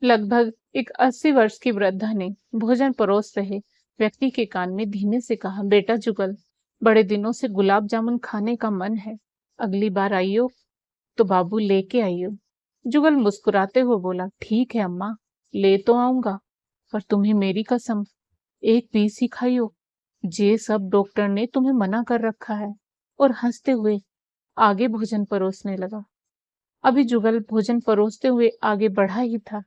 लगभग एक 80 वर्ष की वृद्धा ने भोजन परोस रहे व्यक्ति के कान में धीमे से कहा, बेटा जुगल, बड़े दिनों से गुलाब जामुन खाने का मन है। अगली बार आइयो तो बाबू लेके आइयो। जुगल मुस्कुराते हुए बोला, ठीक है अम्मा, ले तो आऊंगा, पर तुम्हें मेरी कसम, एक पीस ही खाइयो। जे सब डॉक्टर ने तुम्हें मना कर रखा है। और हंसते हुए आगे भोजन परोसने लगा। अभी जुगल भोजन परोसते हुए आगे बढ़ा ही था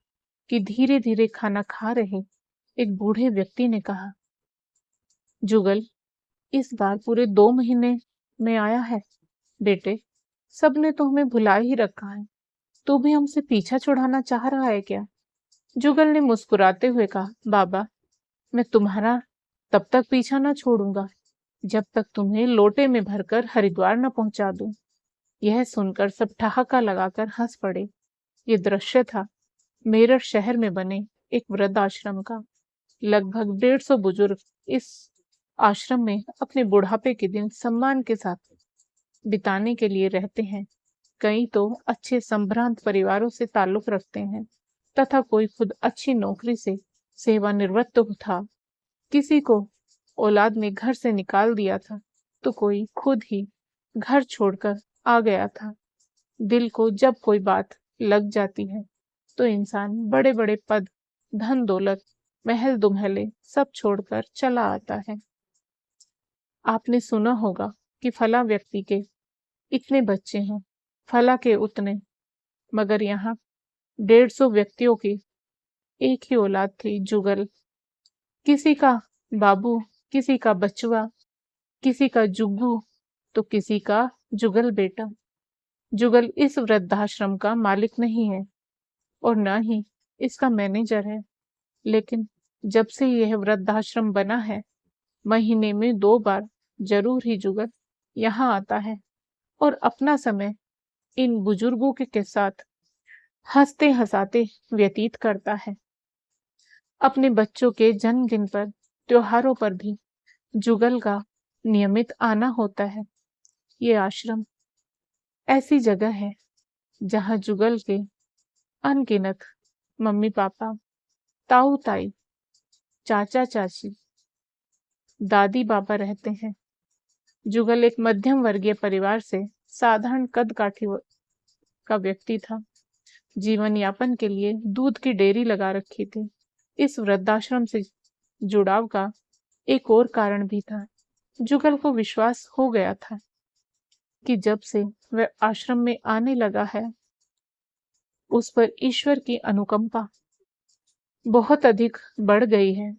कि धीरे धीरे खाना खा रहे एक बूढ़े व्यक्ति ने कहा, जुगल, इस बार पूरे 2 महीने में आया है। बेटे, सबने तो हमें भुला ही रखा है, तो भी हमसे पीछा छुड़ाना चाह रहा है क्या? जुगल ने मुस्कुराते हुए कहा, बाबा, मैं तुम्हारा तब तक पीछा न छोड़ूंगा जब तक तुम्हें लोटे में भरकर हरिद्वार न पहुंचा दूं। यह सुनकर सब ठहाका लगाकर हंस पड़े। ये दृश्य था मेरठ शहर में बने एक वृद्ध आश्रम का। लगभग 150 बुजुर्ग इस आश्रम में अपने बुढ़ापे के दिन सम्मान के साथ बिताने के लिए रहते हैं। कई तो अच्छे संभ्रांत परिवारों से ताल्लुक रखते हैं तथा कोई खुद अच्छी नौकरी से सेवानिवृत्त था। किसी को औलाद ने घर से निकाल दिया था, तो कोई खुद ही घर छोड़कर आ गया था। दिल को जब कोई बात लग जाती है तो इंसान बड़े बड़े पद, धन दौलत, महल दुमहले सब छोड़कर चला आता है। आपने सुना होगा कि फला व्यक्ति के इतने बच्चे हैं, फला के उतने, मगर यहाँ 150 व्यक्तियों की एक ही औलाद थी, जुगल। किसी का बाबू, किसी का बचवा, किसी का जुग्गू, तो किसी का जुगल बेटा। जुगल इस वृद्धाश्रम का मालिक नहीं है और न ही इसका मैनेजर है, लेकिन जब से यह वृद्धाश्रम बना है, महीने में 2 बार जरूर ही जुगल यहाँ आता है और अपना समय इन बुजुर्गों के साथ हंसते हंसाते व्यतीत करता है। अपने बच्चों के जन्मदिन पर, त्योहारों पर भी जुगल का नियमित आना होता है। ये आश्रम ऐसी जगह है जहाँ जुगल के अनगिनत मम्मी पापा, ताऊ ताई, चाचा चाची, दादी बाबा रहते हैं। जुगल एक मध्यम वर्गीय परिवार से साधारण कद काठी का व्यक्ति था। जीवन यापन के लिए दूध की डेयरी लगा रखी थी। इस वृद्धाश्रम से जुड़ाव का एक और कारण भी था। जुगल को विश्वास हो गया था कि जब से वह आश्रम में आने लगा है, उस पर ईश्वर की अनुकंपा बहुत अधिक बढ़ गई है।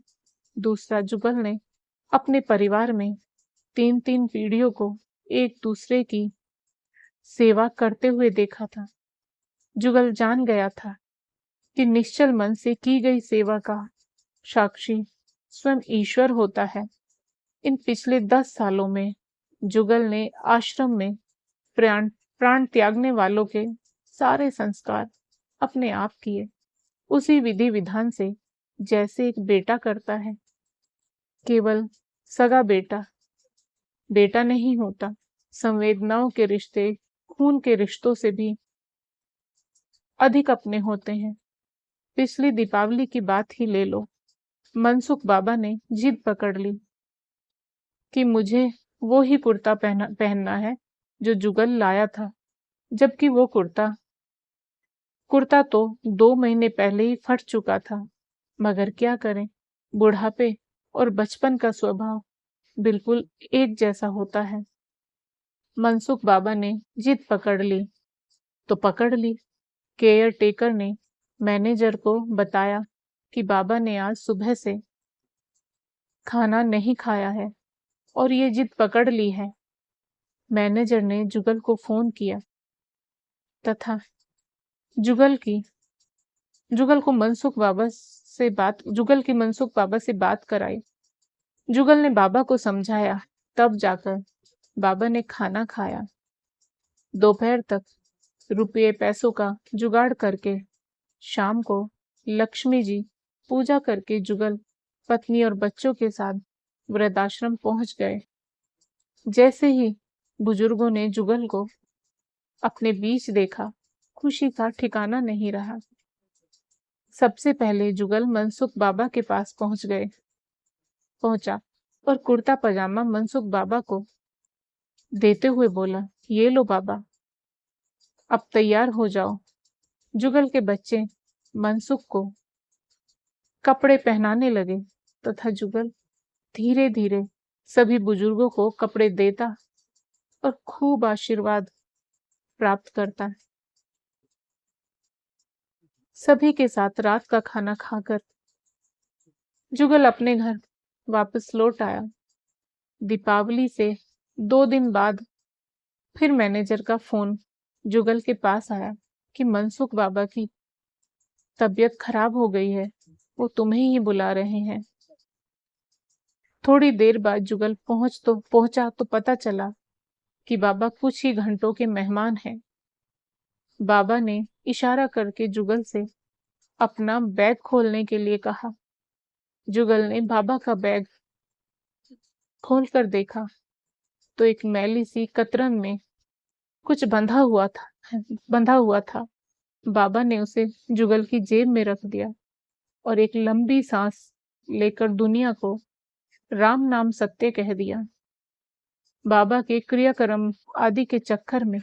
दूसरा, जुगल ने अपने परिवार में 3-3 पीढ़ियों को एक दूसरे की सेवा करते हुए देखा था। जुगल जान गया था कि निश्चल मन से की गई सेवा का साक्षी स्वयं ईश्वर होता है। इन पिछले 10 सालों में जुगल ने आश्रम में प्राण प्राण त्यागने वालों के सारे संस्कार अपने आप किए, उसी विधि विधान से जैसे एक बेटा करता है। केवल सगा बेटा बेटा नहीं होता, संवेदनाओं के रिश्ते खून के रिश्तों से भी अधिक अपने होते हैं। पिछली दीपावली की बात ही ले लो। मनसुख बाबा ने जिद पकड़ ली कि मुझे वो ही कुर्ता पहनना है जो जुगल लाया था, जबकि वो कुर्ता तो 2 महीने पहले ही फट चुका था। मगर क्या करें, बुढ़ापे और बचपन का स्वभाव बिल्कुल एक जैसा होता है। मनसुख बाबा ने जिद पकड़ ली तो पकड़ ली। केयर टेकर ने मैनेजर को बताया कि बाबा ने आज सुबह से खाना नहीं खाया है और ये जिद पकड़ ली है। मैनेजर ने जुगल को फोन किया तथा जुगल की मनसुख बाबा से बात कराई। जुगल ने बाबा को समझाया, तब जाकर बाबा ने खाना खाया। दोपहर तक रुपये पैसों का जुगाड़ करके शाम को लक्ष्मी जी पूजा करके जुगल पत्नी और बच्चों के साथ वृद्धाश्रम पहुंच गए। जैसे ही बुजुर्गों ने जुगल को अपने बीच देखा, खुशी का ठिकाना नहीं रहा। सबसे पहले जुगल मनसुख बाबा के पास पहुंचा और कुर्ता पजामा मनसुख बाबा को देते हुए बोला, ये लो बाबा, अब तैयार हो जाओ। जुगल के बच्चे मनसुख को कपड़े पहनाने लगे तथा जुगल धीरे धीरे सभी बुजुर्गों को कपड़े देता और खूब आशीर्वाद प्राप्त करता। सभी के साथ रात का खाना खाकर जुगल अपने घर वापस लौट आया। दीपावली से 2 दिन बाद फिर मैनेजर का फोन जुगल के पास आया कि मनसुख बाबा की तबीयत खराब हो गई है, वो तुम्हें ही बुला रहे हैं। थोड़ी देर बाद जुगल पहुंचा तो पता चला कि बाबा कुछ ही घंटों के मेहमान हैं। बाबा ने इशारा करके जुगल से अपना बैग खोलने के लिए कहा। जुगल ने बाबा का बैग खोलकर देखा तो एक मैली सी कतरन में कुछ बंधा हुआ था। बाबा ने उसे जुगल की जेब में रख दिया और एक लंबी सांस लेकर दुनिया को राम नाम सत्य कह दिया। बाबा के क्रियाक्रम आदि के चक्कर में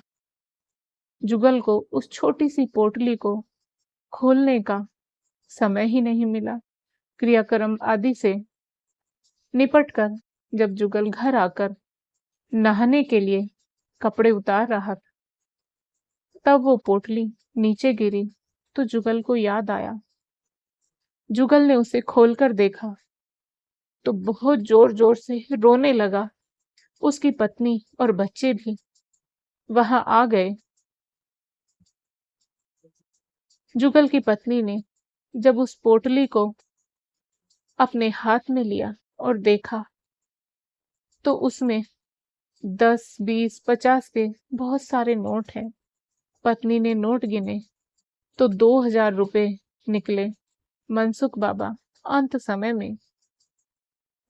जुगल को उस छोटी सी पोटली को खोलने का समय ही नहीं मिला। क्रियाक्रम आदि से निपटकर जब जुगल घर आकर नहाने के लिए कपड़े उतार रहा था, तब वो पोटली नीचे गिरी तो जुगल को याद आया। जुगल ने उसे खोलकर देखा तो बहुत जोर जोर से रोने लगा। उसकी पत्नी और बच्चे भी वहां आ गए। जुगल की पत्नी ने जब उस पोटली को अपने हाथ में लिया और देखा तो उसमें 10, 20, 50 के बहुत सारे नोट हैं। पत्नी ने नोट गिने तो 2000 रुपए निकले। मनसुख बाबा अंत समय में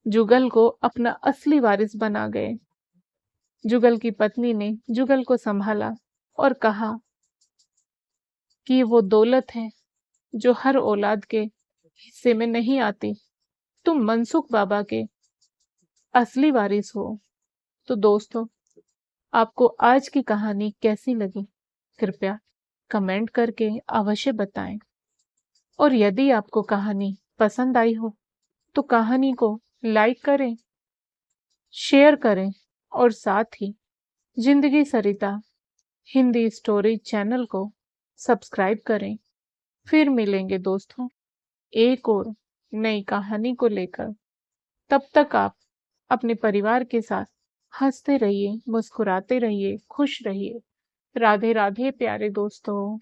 जुगल को अपना असली वारिस बना गए। जुगल की पत्नी ने जुगल को संभाला और कहा कि वो दौलत है जो हर औलाद के हिस्से में नहीं आती। तुम मनसुख बाबा के असली वारिस हो। तो दोस्तों, आपको आज की कहानी कैसी लगी? कृपया कमेंट करके अवश्य बताएं। और यदि आपको कहानी पसंद आई हो तो कहानी को लाइक करें, शेयर करें और साथ ही जिंदगी सरिता हिंदी स्टोरी चैनल को सब्सक्राइब करें। फिर मिलेंगे दोस्तों एक और नई कहानी को लेकर। तब तक आप अपने परिवार के साथ हंसते रहिए, मुस्कुराते रहिए, खुश रहिए। राधे राधे प्यारे दोस्तों।